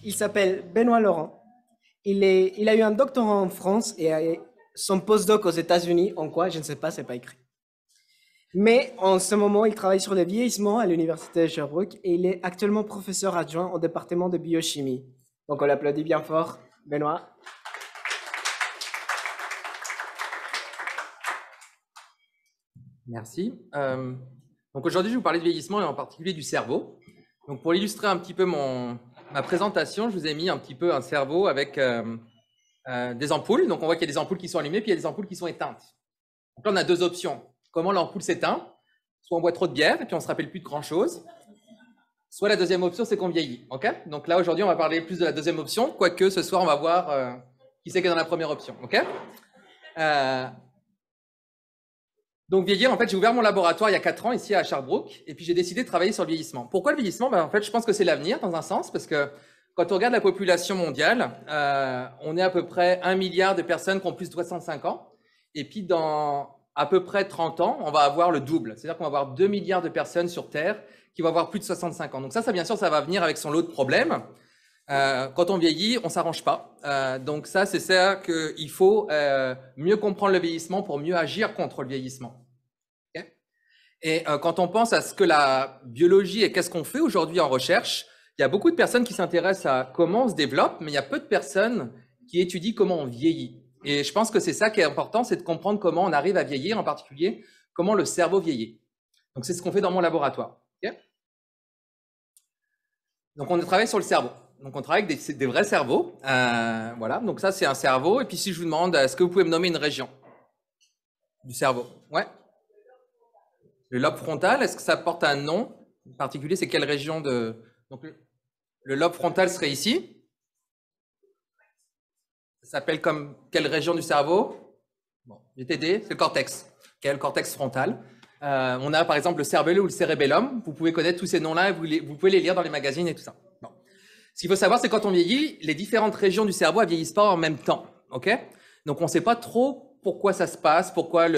Il s'appelle Benoît Laurent. Il a eu un doctorat en France et son postdoc aux États-Unis en quoi, je ne sais pas, c'est pas écrit. Mais en ce moment, il travaille sur le vieillissement à l'université de Sherbrooke et il est actuellement professeur adjoint au département de biochimie. Donc on l'applaudit bien fort, Benoît. Merci. Donc aujourd'hui, je vais vous parler de vieillissement et en particulier du cerveau. Donc pour illustrer un petit peu ma présentation, je vous ai mis un petit peu un cerveau avec des ampoules. Donc on voit qu'il y a des ampoules qui sont allumées, puis il y a des ampoules qui sont éteintes. Donc là, on a deux options. Comment l'ampoule s'éteint? Soit on boit trop de bière et puis on ne se rappelle plus de grand-chose. Soit la deuxième option, c'est qu'on vieillit. Okay, donc là, aujourd'hui, on va parler plus de la deuxième option, quoique ce soir, on va voir qui c'est qui est dans la première option. Okay, donc vieillir, en fait, j'ai ouvert mon laboratoire il y a 4 ans ici à Sherbrooke et puis j'ai décidé de travailler sur le vieillissement. Pourquoi le vieillissement? En fait, je pense que c'est l'avenir dans un sens parce que quand on regarde la population mondiale, on est à peu près 1 milliard de personnes qui ont plus de 65 ans et puis dans à peu près 30 ans, on va avoir le double. C'est-à-dire qu'on va avoir 2 milliards de personnes sur Terre qui vont avoir plus de 65 ans. Donc ça bien sûr, ça va venir avec son lot de problèmes. Quand on vieillit, on s'arrange pas. Donc ça, c'est ça qu'il faut mieux comprendre le vieillissement pour mieux agir contre le vieillissement. Okay, et quand on pense à ce que la biologie et qu'est-ce qu'on fait aujourd'hui en recherche, il y a beaucoup de personnes qui s'intéressent à comment on se développe, mais il y a peu de personnes qui étudient comment on vieillit. Et je pense que c'est ça qui est important, c'est de comprendre comment on arrive à vieillir, en particulier comment le cerveau vieillit. Donc c'est ce qu'on fait dans mon laboratoire. Okay, donc on travaille sur le cerveau. Donc on travaille avec des vrais cerveaux. Voilà, donc ça c'est un cerveau. Et puis si je vous demande, est-ce que vous pouvez me nommer une région du cerveau? Ouais. Le lobe frontal, est-ce que ça porte un nom particulier? C'est quelle région de... Donc le lobe frontal serait ici. Ça s'appelle comme quelle région du cerveau? Bon, je vais t'aider, c'est le cortex. Quel cortex frontal? On a par exemple le cervellum ou le cérébellum. Vous pouvez connaître tous ces noms-là, vous pouvez les lire dans les magazines et tout ça. Bon. Ce qu'il faut savoir, c'est quand on vieillit, les différentes régions du cerveau ne vieillissent pas en même temps. Okay, donc on ne sait pas trop pourquoi ça se passe, pourquoi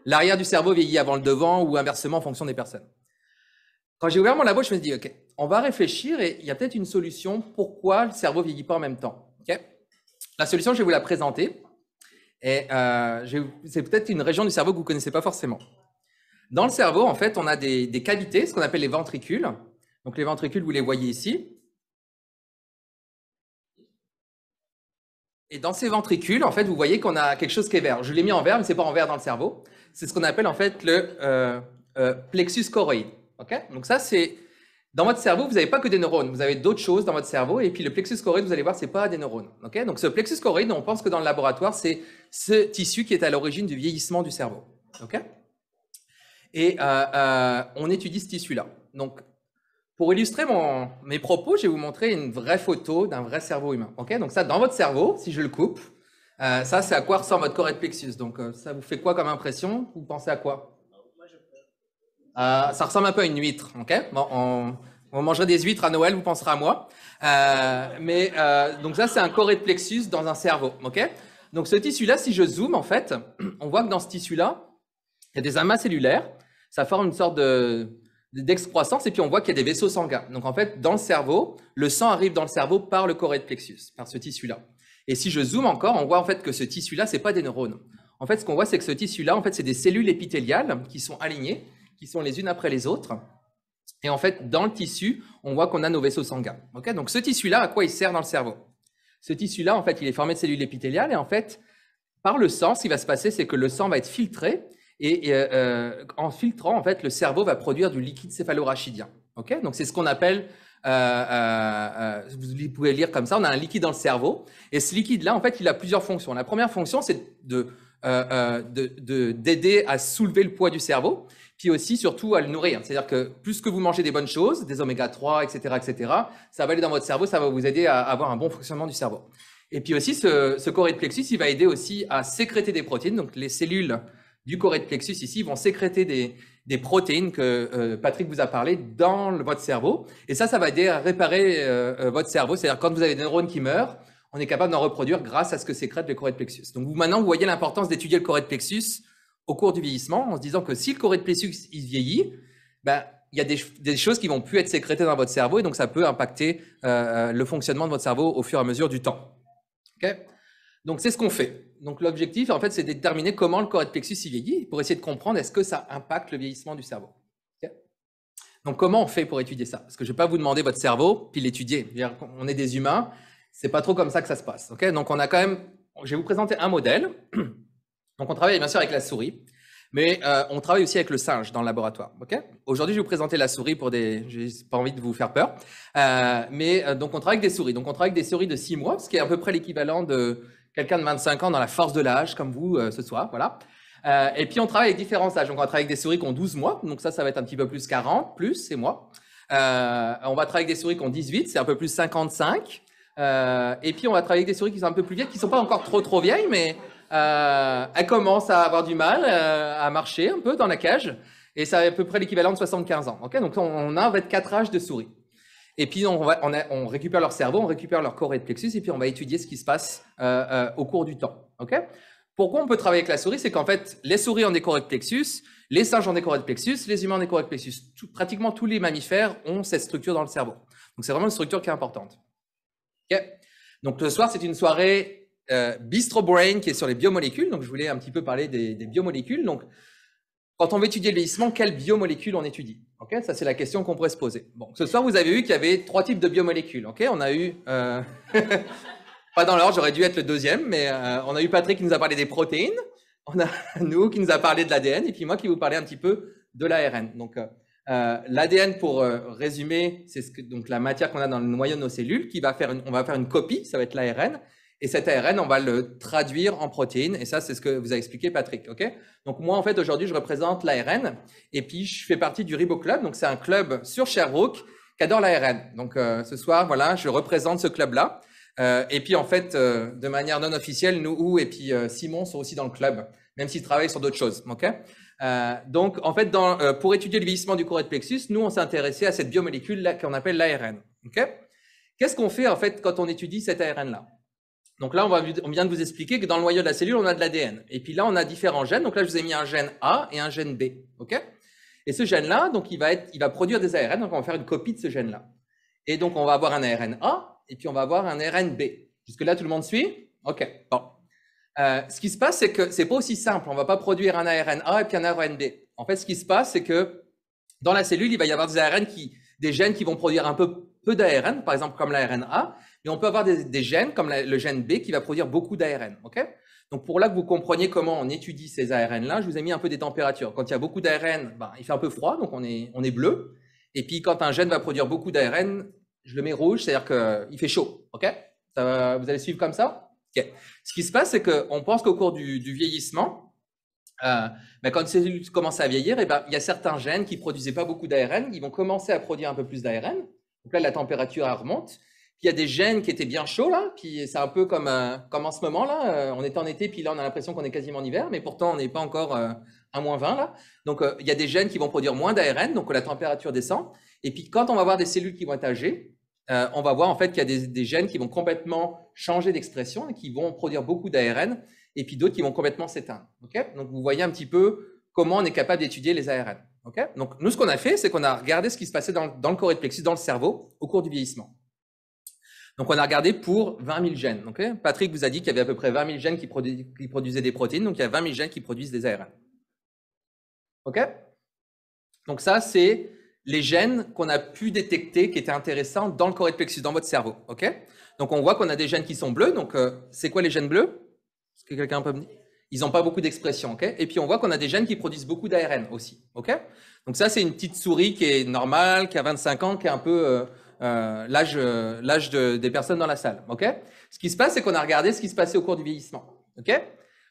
l'arrière du cerveau vieillit avant le devant ou inversement en fonction des personnes. Quand j'ai ouvert mon labo, je me suis dit, OK, on va réfléchir et il y a peut-être une solution pourquoi le cerveau ne vieillit pas en même temps. Okay, la solution, je vais vous la présenter. Et c'est peut-être une région du cerveau que vous ne connaissez pas forcément. Dans le cerveau, en fait, on a des cavités, ce qu'on appelle les ventricules. Donc les ventricules, vous les voyez ici. Et dans ces ventricules, en fait, vous voyez qu'on a quelque chose qui est vert. Je l'ai mis en vert, mais ce n'est pas en vert dans le cerveau. C'est ce qu'on appelle en fait le plexus choroïde. Okay, donc ça, c'est... Dans votre cerveau, vous n'avez pas que des neurones. Vous avez d'autres choses dans votre cerveau. Et puis le plexus choroïde, vous allez voir, ce n'est pas des neurones. Okay, donc ce plexus choroïde, on pense que dans le laboratoire, c'est ce tissu qui est à l'origine du vieillissement du cerveau. Okay, et on étudie ce tissu-là. Donc, pour illustrer mes propos, je vais vous montrer une vraie photo d'un vrai cerveau humain. Okay, donc ça, dans votre cerveau, si je le coupe, ça, c'est à quoi ressemble votre choroïde plexus. Donc, ça vous fait quoi comme impression? Vous pensez à quoi? Ça ressemble un peu à une huître. Okay, bon, on mangerait des huîtres à Noël, vous penserez à moi. Donc ça, c'est un choroïde plexus dans un cerveau. Okay, donc ce tissu-là, si je zoome, en fait, on voit que dans ce tissu-là, il y a des amas cellulaires. Ça forme une sorte d'excroissance et puis on voit qu'il y a des vaisseaux sanguins. Donc en fait, dans le cerveau, le sang arrive dans le cerveau par le choroïde plexus, par ce tissu-là. Et si je zoome encore, on voit en fait que ce tissu-là, c'est pas des neurones. En fait, ce qu'on voit, c'est que ce tissu-là, en fait, c'est des cellules épithéliales qui sont alignées, qui sont les unes après les autres. Et en fait, dans le tissu, on voit qu'on a nos vaisseaux sanguins. Okay, donc ce tissu-là, à quoi il sert dans le cerveau? Ce tissu-là, en fait, il est formé de cellules épithéliales et en fait, par le sang, ce qui va se passer, c'est que le sang va être filtré. Et en filtrant, en fait, le cerveau va produire du liquide céphalorachidien. Okay, donc c'est ce qu'on appelle, vous pouvez lire comme ça, on a un liquide dans le cerveau. Et ce liquide-là, en fait, il a plusieurs fonctions. La première fonction, c'est d'aider à soulever le poids du cerveau, puis aussi, surtout, à le nourrir. C'est-à-dire que plus que vous mangez des bonnes choses, des oméga 3, etc., ça va aller dans votre cerveau, ça va vous aider à avoir un bon fonctionnement du cerveau. Et puis aussi, ce choroïde plexus, il va aider aussi à sécréter des protéines. Donc les cellules du choroïde plexus ici vont sécréter des protéines que Patrick vous a parlé dans votre cerveau. Et ça va aider à réparer votre cerveau. C'est-à-dire quand vous avez des neurones qui meurent, on est capable d'en reproduire grâce à ce que sécrète le choroïde plexus. Donc maintenant, vous voyez l'importance d'étudier le choroïde plexus au cours du vieillissement, en se disant que si le choroïde plexus il vieillit, ben, il y a des choses qui vont plus être sécrétées dans votre cerveau et donc ça peut impacter le fonctionnement de votre cerveau au fur et à mesure du temps. Okay, donc, c'est ce qu'on fait. Donc, l'objectif, en fait, c'est de déterminer comment le cortex plexus y vieillit pour essayer de comprendre est-ce que ça impacte le vieillissement du cerveau. Okay, donc, comment on fait pour étudier ça? Parce que je ne vais pas vous demander votre cerveau puis l'étudier. On est des humains, c'est pas trop comme ça que ça se passe. Okay, donc, on a quand même, je vais vous présenter un modèle. Donc, on travaille bien sûr avec la souris, mais on travaille aussi avec le singe dans le laboratoire. Okay, aujourd'hui, je vais vous présenter la souris pour des... Je n'ai pas envie de vous faire peur. Donc, on travaille avec des souris. Donc, on travaille avec des souris de 6 mois, ce qui est à peu près l'équivalent de quelqu'un de 25 ans dans la force de l'âge, comme vous ce soir. Voilà. Et puis, on travaille avec différents âges. Donc, on va travailler avec des souris qui ont 12 mois. Donc, ça va être un petit peu plus 40, plus, c'est moi. On va travailler avec des souris qui ont 18, c'est un peu plus 55. Et puis, on va travailler avec des souris qui sont un peu plus vieilles, qui ne sont pas encore trop vieilles, mais elles commencent à avoir du mal à marcher un peu dans la cage. Et ça à peu près l'équivalent de 75 ans. Okay, donc, on a 24 âges de souris. Et puis, on récupère leur cerveau, on récupère leur cortex plexus, et puis on va étudier ce qui se passe au cours du temps. Okay, pourquoi on peut travailler avec la souris? C'est qu'en fait, les souris ont des cortex plexus, les singes ont des cortex plexus, les humains ont des cortex plexus. Pratiquement tous les mammifères ont cette structure dans le cerveau. Donc, c'est vraiment une structure qui est importante. Okay, donc, ce soir, c'est une soirée Bistro Brain qui est sur les biomolécules. Donc, je voulais un petit peu parler des biomolécules. Donc, quand on veut étudier le vieillissement, quelles biomolécules on étudie? Okay, ça, c'est la question qu'on pourrait se poser. Bon, ce soir, vous avez vu qu'il y avait 3 types de biomolécules. Okay, on a eu, pas dans l'ordre, j'aurais dû être le deuxième, mais on a eu Patrick qui nous a parlé des protéines, on a nous qui nous a parlé de l'ADN, et puis moi qui vous parlais un petit peu de l'ARN. Donc, l'ADN, pour résumer, c'est donc la matière qu'on a dans le noyau de nos cellules, on va faire une copie, ça va être l'ARN. Et cet ARN, on va le traduire en protéines. Et ça, c'est ce que vous a expliqué Patrick. Okay, donc, moi, en fait, aujourd'hui, je représente l'ARN. Et puis, je fais partie du Ribo Club. Donc, c'est un club sur Sherbrooke qui adore l'ARN. Donc, ce soir, voilà, je représente ce club-là. Et puis, en fait, de manière non officielle, nous et puis Simon sont aussi dans le club, même s'ils travaillent sur d'autres choses. Okay, donc, en fait, pour étudier le vieillissement du cortex plexus, nous, on s'est intéressé à cette biomolécule qu'on appelle l'ARN. Okay, qu'est-ce qu'on fait, en fait, quand on étudie cet ARN-là? Donc là, on vient de vous expliquer que dans le noyau de la cellule, on a de l'ADN. Et puis là, on a différents gènes. Donc là, je vous ai mis un gène A et un gène B. Okay, et ce gène-là, donc il va produire des ARN. Donc on va faire une copie de ce gène-là. Et donc, on va avoir un ARN A et puis on va avoir un ARN B. Jusque-là, tout le monde suit? OK. Bon. Ce qui se passe, c'est que c'est pas aussi simple. On va pas produire un ARN A et puis un ARN B. En fait, ce qui se passe, c'est que dans la cellule, il va y avoir des gènes qui vont produire un peu d'ARN, par exemple comme l'ARN A. Et on peut avoir des gènes comme le gène B qui va produire beaucoup d'ARN. Okay, donc, pour là que vous compreniez comment on étudie ces ARN-là, je vous ai mis un peu des températures. Quand il y a beaucoup d'ARN, il fait un peu froid, donc on est bleu. Et puis, quand un gène va produire beaucoup d'ARN, je le mets rouge, c'est-à-dire qu'il fait chaud. Okay, vous allez suivre comme ça? Okay. Ce qui se passe, c'est qu'on pense qu'au cours du vieillissement, quand une cellule commence à vieillir, il y a certains gènes qui ne produisaient pas beaucoup d'ARN, ils vont commencer à produire un peu plus d'ARN. Donc là, la température remonte. Puis il y a des gènes qui étaient bien chauds là, puis c'est un peu comme en ce moment là, on est en été, puis là on a l'impression qu'on est quasiment en hiver, mais pourtant on n'est pas encore à -20 là. Donc il y a des gènes qui vont produire moins d'ARN, donc la température descend. Et puis quand on va voir des cellules qui vont être âgées, on va voir en fait qu'il y a des gènes qui vont complètement changer d'expression et qui vont produire beaucoup d'ARN, et puis d'autres qui vont complètement s'éteindre. Okay, donc vous voyez un petit peu comment on est capable d'étudier les ARN. Okay, donc nous ce qu'on a fait, c'est qu'on a regardé ce qui se passait dans le cortex plexus, dans le cerveau, au cours du vieillissement. Donc, on a regardé pour 20 000 gènes. Okay, Patrick vous a dit qu'il y avait à peu près 20 000 gènes qui produisaient des protéines. Donc, il y a 20 000 gènes qui produisent des ARN. OK, donc, ça, c'est les gènes qu'on a pu détecter qui étaient intéressants dans le cortex plexus, dans votre cerveau. OK, donc, on voit qu'on a des gènes qui sont bleus. Donc, c'est quoi les gènes bleus? Est-ce que quelqu'un peut me dire? Ils n'ont pas beaucoup d'expression. Okay, et puis, on voit qu'on a des gènes qui produisent beaucoup d'ARN aussi. OK, donc, ça, c'est une petite souris qui est normale, qui a 25 ans, qui est un peu... l'âge des personnes dans la salle. Okay, ce qui se passe, c'est qu'on a regardé ce qui se passait au cours du vieillissement. Okay,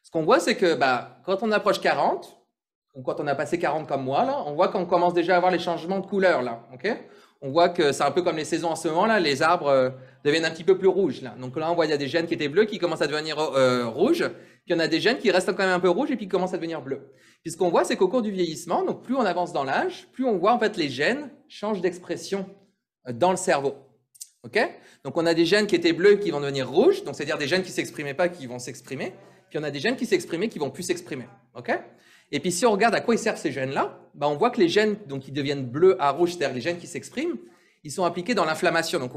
ce qu'on voit, c'est que quand on approche 40, ou quand on a passé 40 comme moi, là, on voit qu'on commence déjà à avoir les changements de couleur. Là, okay, on voit que c'est un peu comme les saisons en ce moment, là, les arbres deviennent un petit peu plus rouges. Là. Donc là, on voit qu'il y a des gènes qui étaient bleus qui commencent à devenir rouges, puis il y en a des gènes qui restent quand même un peu rouges et puis qui commencent à devenir bleus. Puis ce qu'on voit, c'est qu'au cours du vieillissement, donc plus on avance dans l'âge, plus on voit en fait les gènes changent d'expression dans le cerveau. Okay, donc, on a des gènes qui étaient bleus qui vont devenir rouges, donc c'est-à-dire des gènes qui ne s'exprimaient pas qui vont s'exprimer, puis on a des gènes qui s'exprimaient qui vont plus s'exprimer. Okay, Et puis si on regarde à quoi ils servent ces gènes-là, bah, on voit que les gènes donc, qui deviennent bleus à rouge, c'est-à-dire les gènes qui s'expriment, ils sont impliqués dans l'inflammation. Donc,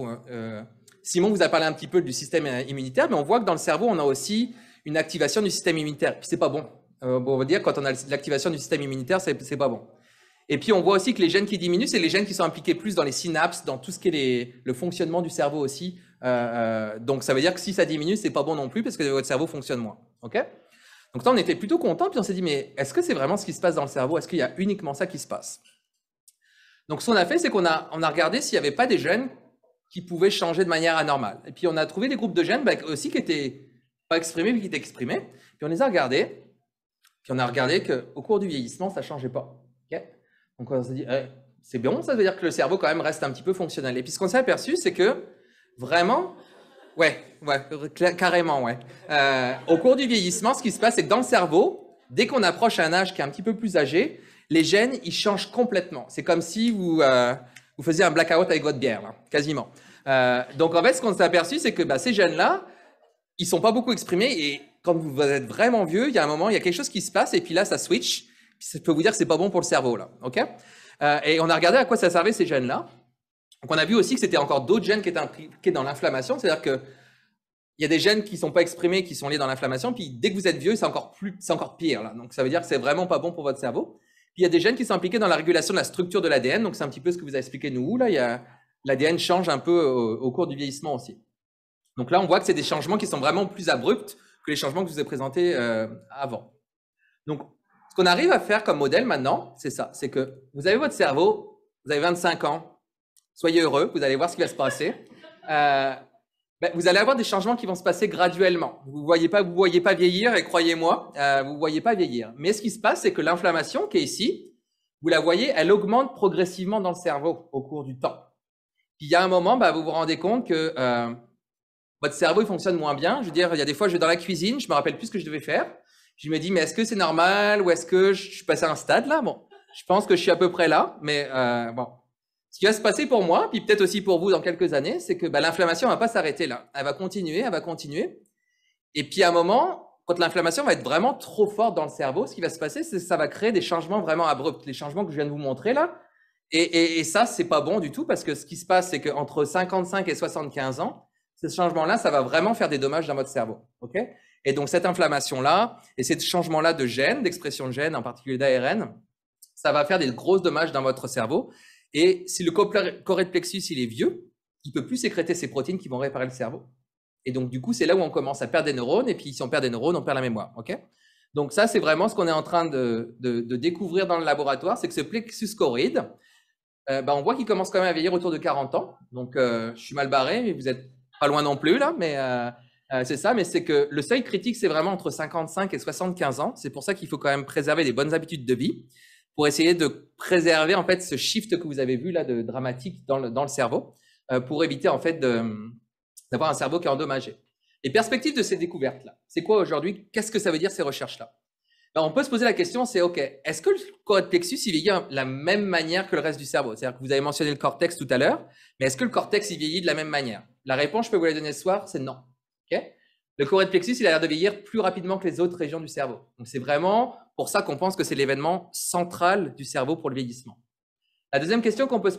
Simon vous a parlé un petit peu du système immunitaire, mais on voit que dans le cerveau, on a aussi une activation du système immunitaire. Puis c'est pas bon. On va dire quand on a l'activation du système immunitaire, c'est pas bon. Et puis on voit aussi que les gènes qui diminuent, c'est les gènes qui sont impliqués plus dans les synapses, dans tout ce qui est le fonctionnement du cerveau aussi. Donc ça veut dire que si ça diminue, c'est pas bon non plus parce que votre cerveau fonctionne moins. Ok ? Donc là, on était plutôt content, puis on s'est dit, mais est-ce que c'est vraiment ce qui se passe dans le cerveau? Est-ce qu'il y a uniquement ça qui se passe? Donc ce qu'on a fait, c'est qu'on a regardé s'il n'y avait pas des gènes qui pouvaient changer de manière anormale. Et puis on a trouvé des groupes de gènes aussi qui n'étaient pas exprimés, mais qui étaient exprimés. Puis on les a regardés, puis on a regardé qu'au cours du vieillissement, ça ne changeait pas. Okay, donc on s'est dit, c'est bon, ça veut dire que le cerveau quand même reste un petit peu fonctionnel. Et puis ce qu'on s'est aperçu, c'est que vraiment, ouais, carrément, ouais. Au cours du vieillissement, ce qui se passe, c'est que dans le cerveau, dès qu'on approche un âge qui est un petit peu plus âgé, les gènes, ils changent complètement. C'est comme si vous faisiez un blackout avec votre bière, là, quasiment. Donc, en fait, ce qu'on s'est aperçu, c'est que ces gènes-là, ils ne sont pas beaucoup exprimés. Et quand vous êtes vraiment vieux, il y a un moment, il y a quelque chose qui se passe, et puis là, ça switch. Puis ça peut vous dire que ce n'est pas bon pour le cerveau, là. Okay, et on a regardé à quoi ça servait, ces gènes-là. Donc, on a vu aussi que c'était encore d'autres gènes qui étaient impliqués dans l'inflammation. C'est-à-dire qu'il y a des gènes qui ne sont pas exprimés, qui sont liés dans l'inflammation. Puis, dès que vous êtes vieux, c'est encore pire, là. Donc, ça veut dire que c'est vraiment pas bon pour votre cerveau. Puis, il y a des gènes qui sont impliqués dans la régulation de la structure de l'ADN. Donc, c'est un petit peu ce que vous avez expliqué nous. Là, l'ADN change un peu au cours du vieillissement aussi. Donc là, on voit que c'est des changements qui sont vraiment plus abrupts que les changements que je vous ai présentés avant. Donc, ce qu'on arrive à faire comme modèle maintenant, c'est ça. C'est que vous avez votre cerveau, vous avez 25 ans, soyez heureux, vous allez voir ce qui va se passer. Vous allez avoir des changements qui vont se passer graduellement. Vous ne voyez pas vieillir, et croyez-moi, vous ne voyez pas vieillir. Mais ce qui se passe, c'est que l'inflammation qui est ici, vous la voyez, elle augmente progressivement dans le cerveau au cours du temps. Puis il y a un moment, vous vous rendez compte que votre cerveau il fonctionne moins bien. Je veux dire, il y a des fois, je vais dans la cuisine, je me rappelle plus ce que je devais faire. Je me dis, mais est-ce que c'est normal ou est-ce que je suis passé à un stade là? Bon, je pense que je suis à peu près là, mais bon. Ce qui va se passer pour moi, puis peut-être aussi pour vous dans quelques années, c'est que l'inflammation ne va pas s'arrêter là. Elle va continuer. Et puis à un moment, quand l'inflammation va être vraiment trop forte dans le cerveau, ce qui va se passer, c'est que ça va créer des changements vraiment abrupts. Les changements que je viens de vous montrer là. Et ça, c'est pas bon du tout parce que ce qui se passe, c'est qu'entre 55 et 75 ans, ce changement-là, ça va vraiment faire des dommages dans votre cerveau. Okay, et donc, cette inflammation-là et ces changements-là de gènes, d'expression de gènes, en particulier d'ARN, ça va faire des gros dommages dans votre cerveau. Et si le correct plexus, il est vieux, il ne peut plus sécréter ces protéines qui vont réparer le cerveau. Et donc, du coup, c'est là où on commence à perdre des neurones. Et puis, si on perd des neurones, on perd la mémoire. Okay, donc, ça, c'est vraiment ce qu'on est en train de découvrir dans le laboratoire, c'est que ce plexus choroïde, on voit qu'il commence quand même à vieillir autour de 40 ans. Donc, je suis mal barré, mais vous êtes pas loin non plus, là. Mais c'est ça. Mais c'est que le seuil critique, c'est vraiment entre 55 et 75 ans. C'est pour ça qu'il faut quand même préserver des bonnes habitudes de vie pour essayer de préserver, en fait, ce shift que vous avez vu, là, de dramatique dans le cerveau, pour éviter, en fait, d'avoir un cerveau qui est endommagé. Les perspectives de ces découvertes-là, c'est quoi aujourd'hui? Qu'est-ce que ça veut dire, ces recherches-là? On peut se poser la question, c'est OK, est-ce que le cortex plexus, il vieillit de la même manière que le reste du cerveau? C'est-à-dire que vous avez mentionné le cortex tout à l'heure, mais est-ce que le cortex, il vieillit de la même manière? La réponse, je peux vous la donner ce soir, c'est non. Okay, le cortex plexus, il a l'air de vieillir plus rapidement que les autres régions du cerveau. Donc, c'est vraiment pour ça qu'on pense que c'est l'événement central du cerveau pour le vieillissement. La deuxième question qu'on peut se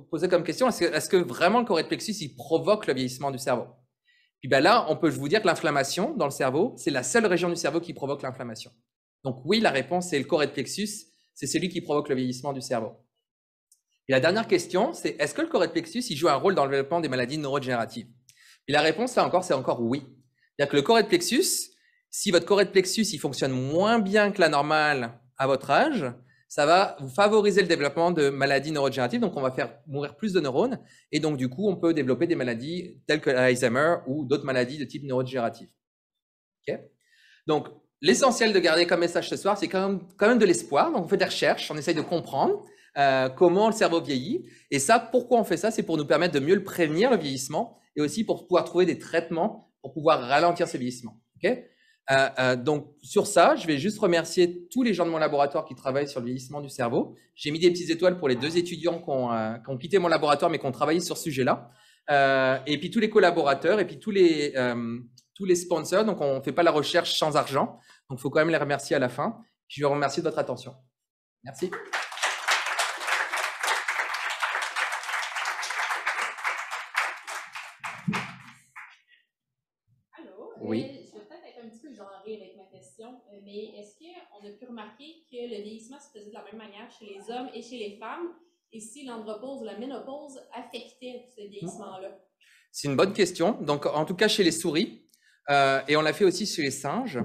poser comme question, est-ce que vraiment le cortex plexus, il provoque le vieillissement du cerveau? Puis là, on peut vous dire que l'inflammation dans le cerveau, c'est la seule région du cerveau qui provoque l'inflammation. Donc oui, la réponse, c'est le cortex plexus, c'est celui qui provoque le vieillissement du cerveau. Et la dernière question, c'est est-ce que le cortex plexus, il joue un rôle dans le développement des maladies neurodégénératives? Et la réponse, là encore, c'est encore oui. C'est-à-dire que le cortex plexus, si votre cortex plexus, il fonctionne moins bien que la normale à votre âge, ça va vous favoriser le développement de maladies neurodégénératives, donc on va faire mourir plus de neurones, et donc du coup, on peut développer des maladies telles que l'Alzheimer ou d'autres maladies de type neurodégénératif. Okay, donc, l'essentiel de garder comme message ce soir, c'est quand même de l'espoir. Donc, on fait des recherches, on essaye de comprendre comment le cerveau vieillit, et ça, pourquoi on fait ça? C'est pour nous permettre de mieux le prévenir, le vieillissement, et aussi pour pouvoir trouver des traitements pour pouvoir ralentir ce vieillissement. Okay, donc, sur ça, je vais juste remercier tous les gens de mon laboratoire qui travaillent sur le vieillissement du cerveau. J'ai mis des petites étoiles pour les 2 étudiants qui ont quitté mon laboratoire, mais qui ont travaillé sur ce sujet-là. Et puis, tous les collaborateurs et puis tous les sponsors. Donc, on ne fait pas la recherche sans argent. Donc, il faut quand même les remercier à la fin. Je vous remercie de votre attention. Merci. Allô? Oui. Je vais peut-être être un petit peu genrée avec ma question, mais est-ce qu'on a pu remarquer que le vieillissement se faisait de la même manière chez les hommes et chez les femmes, et si l'andropause ou la ménopause affectait ce vieillissement-là? C'est une bonne question. Donc, en tout cas, chez les souris, et on l'a fait aussi chez les singes,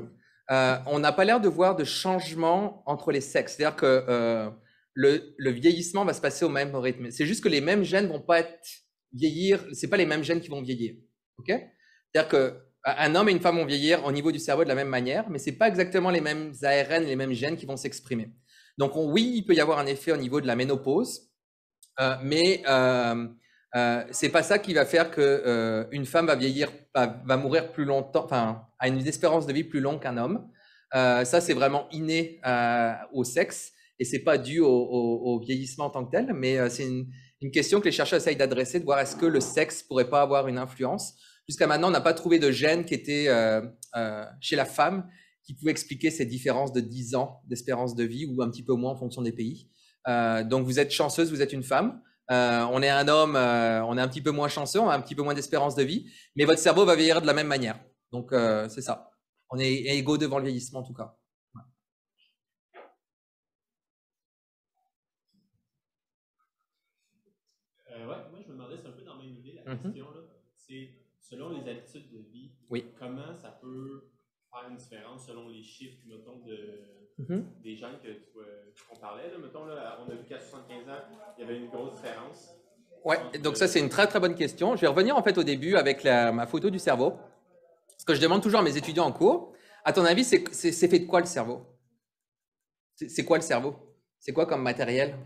on n'a pas l'air de voir de changement entre les sexes. C'est-à-dire que le vieillissement va se passer au même rythme. C'est juste que les mêmes gènes vont pas vieillir. C'est pas les mêmes gènes qui vont vieillir. Ok? C'est-à-dire qu'un homme et une femme vont vieillir au niveau du cerveau de la même manière, mais c'est pas exactement les mêmes ARN, les mêmes gènes qui vont s'exprimer. Donc, oui, il peut y avoir un effet au niveau de la ménopause, mais c'est pas ça qui va faire que une femme va vieillir, va mourir plus longtemps, enfin, a une espérance de vie plus longue qu'un homme. Ça, c'est vraiment inné au sexe et c'est pas dû au vieillissement en tant que tel, mais c'est une question que les chercheurs essayent d'adresser, de voir est-ce que le sexe pourrait pas avoir une influence. Jusqu'à maintenant, on n'a pas trouvé de gène qui était chez la femme qui pouvait expliquer ces différences de 10 ans d'espérance de vie ou un petit peu moins en fonction des pays. Donc, vous êtes chanceuse, vous êtes une femme. On est un homme, on est un petit peu moins chanceux, on a un petit peu moins d'espérance de vie, mais votre cerveau va vieillir de la même manière. Donc, c'est ça. On est égaux devant le vieillissement, en tout cas. Ouais, moi je me demandais, c'est un peu dans la même idée, la question, là. C'est selon les habitudes de vie, comment ça peut faire une différence selon les chiffres, mettons, des gens qu'on parlait, là, mettons, là, on a vu qu'à 75 ans, il y avait une grosse différence. Ouais, donc ça c'est une très très bonne question. Je vais revenir en fait au début avec ma photo du cerveau. Ce que je demande toujours à mes étudiants en cours, à ton avis, c'est fait de quoi le cerveau? C'est quoi le cerveau? C'est quoi comme matériel?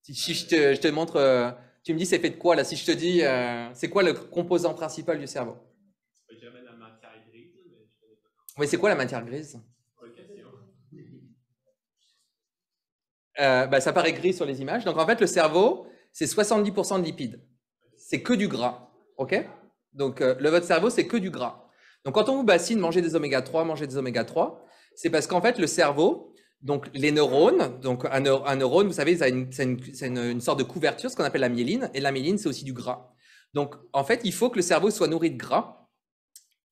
Si je te montre, tu me dis c'est fait de quoi là? Si je te dis, c'est quoi le composant principal du cerveau? Je dirais la matière grise, mais je connais pas. Oui, c'est quoi la matière grise? Bonne question. Ça paraît gris sur les images. Donc en fait, le cerveau, c'est 70% de lipides. C'est que du gras. OK? Donc votre cerveau, c'est que du gras. Donc quand on vous bassine, manger des oméga 3, c'est parce qu'en fait, le cerveau, donc les neurones, donc un neurone, vous savez, c'est une sorte de couverture, ce qu'on appelle la myéline, et la myéline, c'est aussi du gras. Donc en fait, il faut que le cerveau soit nourri de gras,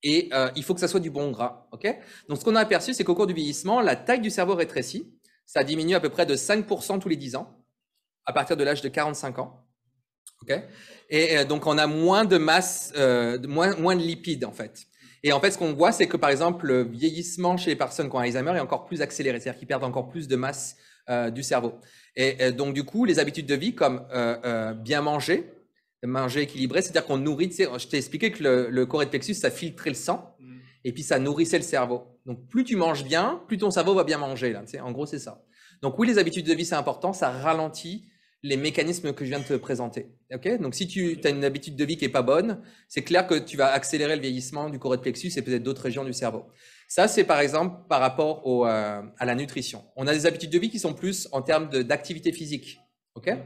et il faut que ça soit du bon gras. OK? Donc ce qu'on a aperçu, c'est qu'au cours du vieillissement, la taille du cerveau rétrécit. Ça diminue à peu près de 5% tous les 10 ans, à partir de l'âge de 45 ans. Okay, et donc, on a moins de masse, moins de lipides, en fait. Et en fait, ce qu'on voit, c'est que, par exemple, le vieillissement chez les personnes qui ont Alzheimer est encore plus accéléré, c'est-à-dire qu'ils perdent encore plus de masse du cerveau. Et donc, du coup, les habitudes de vie, comme bien manger équilibré, c'est-à-dire qu'on nourrit, je t'ai expliqué que le corps plexus, ça filtrait le sang, et puis ça nourrissait le cerveau. Donc, plus tu manges bien, plus ton cerveau va bien manger, là. En gros, c'est ça. Donc, oui, les habitudes de vie, c'est important, ça ralentit les mécanismes que je viens de te présenter. Okay, donc, si tu as une habitude de vie qui n'est pas bonne, c'est clair que tu vas accélérer le vieillissement du corps plexus et peut-être d'autres régions du cerveau. Ça, c'est par exemple par rapport à la nutrition. On a des habitudes de vie qui sont plus en termes d'activité physique. Okay,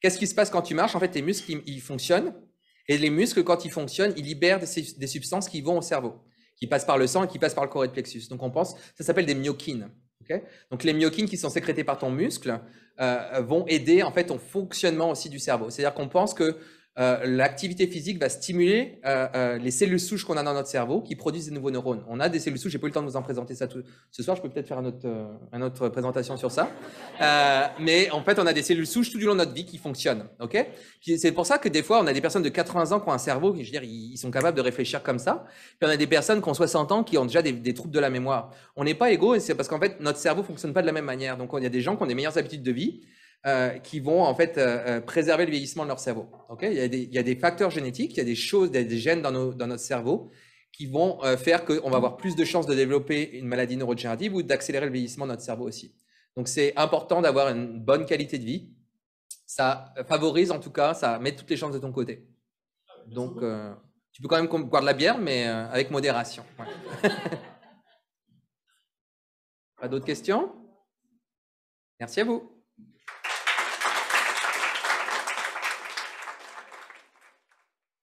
qu'est-ce qui se passe quand tu marches? En fait, tes muscles, ils fonctionnent. Et les muscles, quand ils fonctionnent, ils libèrent des substances qui vont au cerveau, qui passent par le sang et qui passent par le corps plexus. Donc, on pense, ça s'appelle des myokines. Okay, donc, les myokines qui sont sécrétées par ton muscle vont aider en fait au fonctionnement aussi du cerveau. C'est-à-dire qu'on pense que l'activité physique va stimuler les cellules souches qu'on a dans notre cerveau qui produisent des nouveaux neurones. On a des cellules souches, j'ai pas eu le temps de vous en présenter ça ce soir, je peux peut-être faire une autre présentation sur ça. Mais en fait, on a des cellules souches tout du long de notre vie qui fonctionnent. Okay, c'est pour ça que des fois, on a des personnes de 80 ans qui ont un cerveau, je veux dire, ils sont capables de réfléchir comme ça. Puis on a des personnes qui ont 60 ans qui ont déjà des troubles de la mémoire. On n'est pas égaux et c'est parce qu'en fait, notre cerveau fonctionne pas de la même manière. Donc, il y a des gens qui ont des meilleures habitudes de vie qui vont en fait préserver le vieillissement de leur cerveau. Okay, il y a des facteurs génétiques, il y a des choses, des gènes dans notre cerveau qui vont faire qu'on va avoir plus de chances de développer une maladie neurodégénérative ou d'accélérer le vieillissement de notre cerveau aussi. Donc, c'est important d'avoir une bonne qualité de vie. Ça favorise, en tout cas, ça met toutes les chances de ton côté. Donc, tu peux quand même boire de la bière, mais avec modération. Ouais. Pas d'autres questions? Merci à vous.